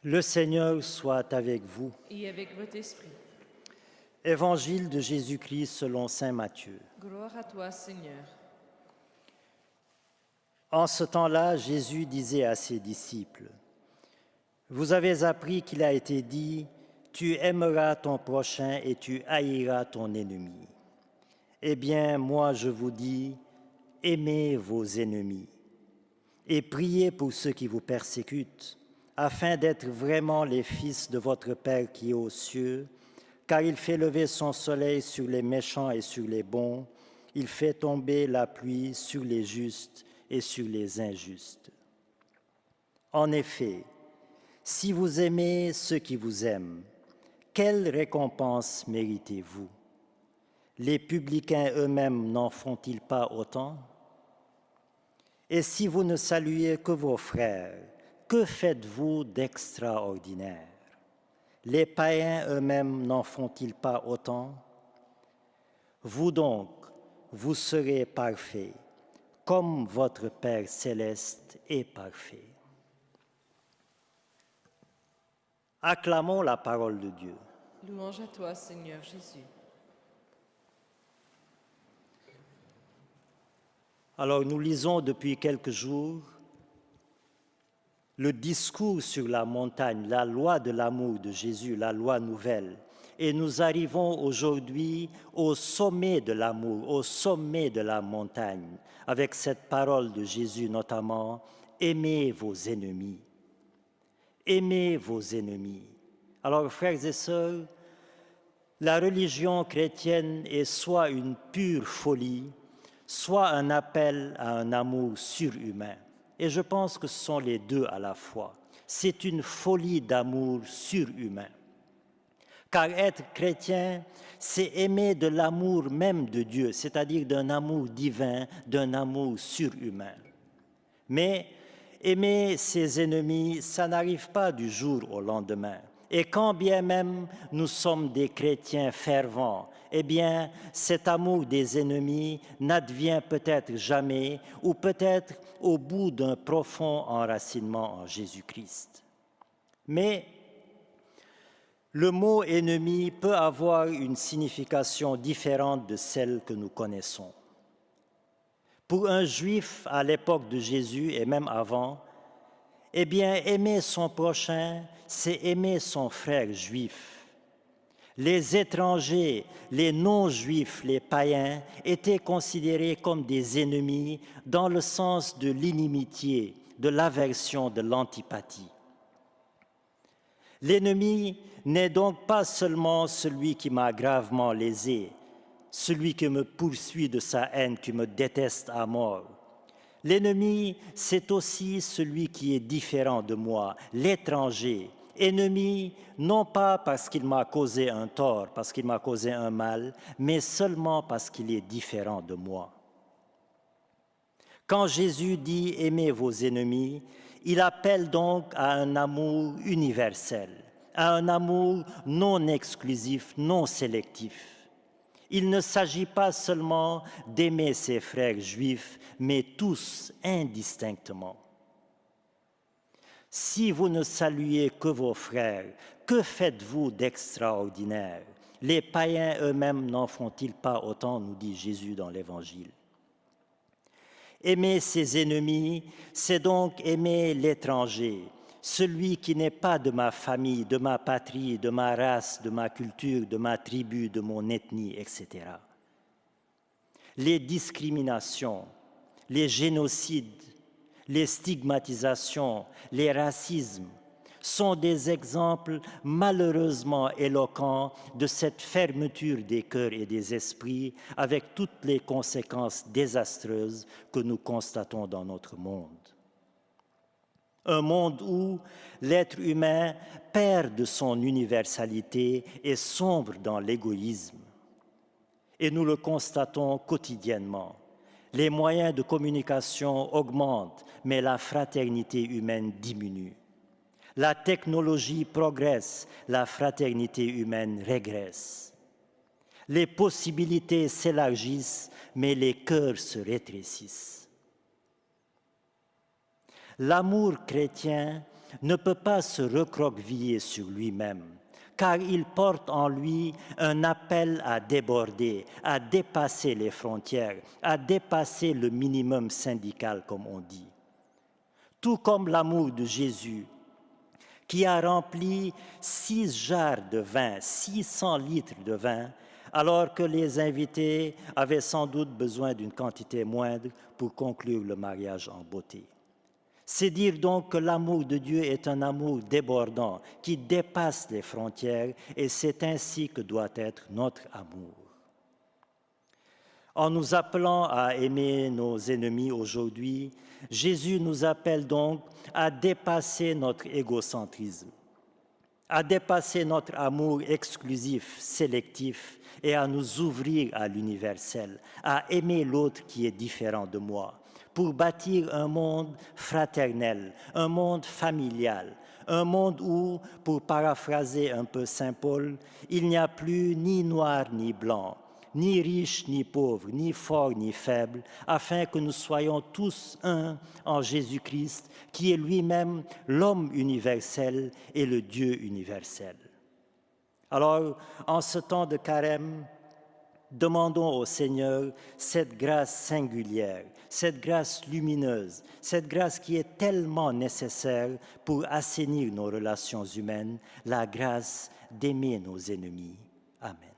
Le Seigneur soit avec vous. Et avec votre esprit. Évangile de Jésus-Christ selon saint Matthieu. Gloire à toi, Seigneur. En ce temps-là, Jésus disait à ses disciples, « Vous avez appris qu'il a été dit, tu aimeras ton prochain et tu haïras ton ennemi. Eh bien, moi je vous dis, aimez vos ennemis et priez pour ceux qui vous persécutent, afin d'être vraiment les fils de votre Père qui est aux cieux, car il fait lever son soleil sur les méchants et sur les bons, il fait tomber la pluie sur les justes et sur les injustes. En effet, si vous aimez ceux qui vous aiment, quelle récompense méritez-vous? Les publicains eux-mêmes n'en font-ils pas autant? Et si vous ne saluez que vos frères, que faites-vous d'extraordinaire? Les païens eux-mêmes n'en font-ils pas autant? Vous donc, vous serez parfaits, comme votre Père céleste est parfait. Acclamons la parole de Dieu. Louange à toi, Seigneur Jésus. Alors nous lisons depuis quelques jours le discours sur la montagne, la loi de l'amour de Jésus, la loi nouvelle. Et nous arrivons aujourd'hui au sommet de l'amour, au sommet de la montagne, avec cette parole de Jésus notamment, « Aimez vos ennemis ». Aimez vos ennemis. Alors, frères et sœurs, la religion chrétienne est soit une pure folie, soit un appel à un amour surhumain. Et je pense que ce sont les deux à la fois. C'est une folie d'amour surhumain. Car être chrétien, c'est aimer de l'amour même de Dieu, c'est-à-dire d'un amour divin, d'un amour surhumain. Mais aimer ses ennemis, ça n'arrive pas du jour au lendemain. Et quand bien même nous sommes des chrétiens fervents, eh bien, cet amour des ennemis n'advient peut-être jamais ou peut-être au bout d'un profond enracinement en Jésus-Christ. Mais le mot « ennemi » peut avoir une signification différente de celle que nous connaissons. Pour un juif à l'époque de Jésus et même avant, eh bien, aimer son prochain, c'est aimer son frère juif. Les étrangers, les non-juifs, les païens étaient considérés comme des ennemis dans le sens de l'inimitié, de l'aversion, de l'antipathie. L'ennemi n'est donc pas seulement celui qui m'a gravement lésé, celui qui me poursuit de sa haine, qui me déteste à mort. L'ennemi, c'est aussi celui qui est différent de moi, l'étranger. Ennemi, non pas parce qu'il m'a causé un tort, parce qu'il m'a causé un mal, mais seulement parce qu'il est différent de moi. Quand Jésus dit « aimez vos ennemis », il appelle donc à un amour universel, à un amour non exclusif, non sélectif. Il ne s'agit pas seulement d'aimer ses frères juifs, mais tous indistinctement. Si vous ne saluez que vos frères, que faites-vous d'extraordinaire? Les païens eux-mêmes n'en font-ils pas autant, nous dit Jésus dans l'Évangile. Aimer ses ennemis, c'est donc aimer l'étranger, celui qui n'est pas de ma famille, de ma patrie, de ma race, de ma culture, de ma tribu, de mon ethnie, etc. Les discriminations, les génocides, les stigmatisations, les racismes sont des exemples malheureusement éloquents de cette fermeture des cœurs et des esprits avec toutes les conséquences désastreuses que nous constatons dans notre monde. Un monde où l'être humain perd de son universalité et sombre dans l'égoïsme. Et nous le constatons quotidiennement. Les moyens de communication augmentent, mais la fraternité humaine diminue. La technologie progresse, la fraternité humaine régresse. Les possibilités s'élargissent, mais les cœurs se rétrécissent. L'amour chrétien ne peut pas se recroqueviller sur lui-même, car il porte en lui un appel à déborder, à dépasser les frontières, à dépasser le minimum syndical, comme on dit. Tout comme l'amour de Jésus, qui a rempli 6 jarres de vin, 600 litres de vin, alors que les invités avaient sans doute besoin d'une quantité moindre pour conclure le mariage en beauté. C'est dire donc que l'amour de Dieu est un amour débordant, qui dépasse les frontières, et c'est ainsi que doit être notre amour. En nous appelant à aimer nos ennemis aujourd'hui, Jésus nous appelle donc à dépasser notre égocentrisme, à dépasser notre amour exclusif, sélectif, et à nous ouvrir à l'universel, à aimer l'autre qui est différent de moi, pour bâtir un monde fraternel, un monde familial, un monde où, pour paraphraser un peu Saint Paul, il n'y a plus ni noir ni blanc, ni riche ni pauvre, ni fort ni faible, afin que nous soyons tous un en Jésus-Christ, qui est lui-même l'homme universel et le Dieu universel. Alors, en ce temps de carême, demandons au Seigneur cette grâce singulière, cette grâce lumineuse, cette grâce qui est tellement nécessaire pour assainir nos relations humaines, la grâce d'aimer nos ennemis. Amen.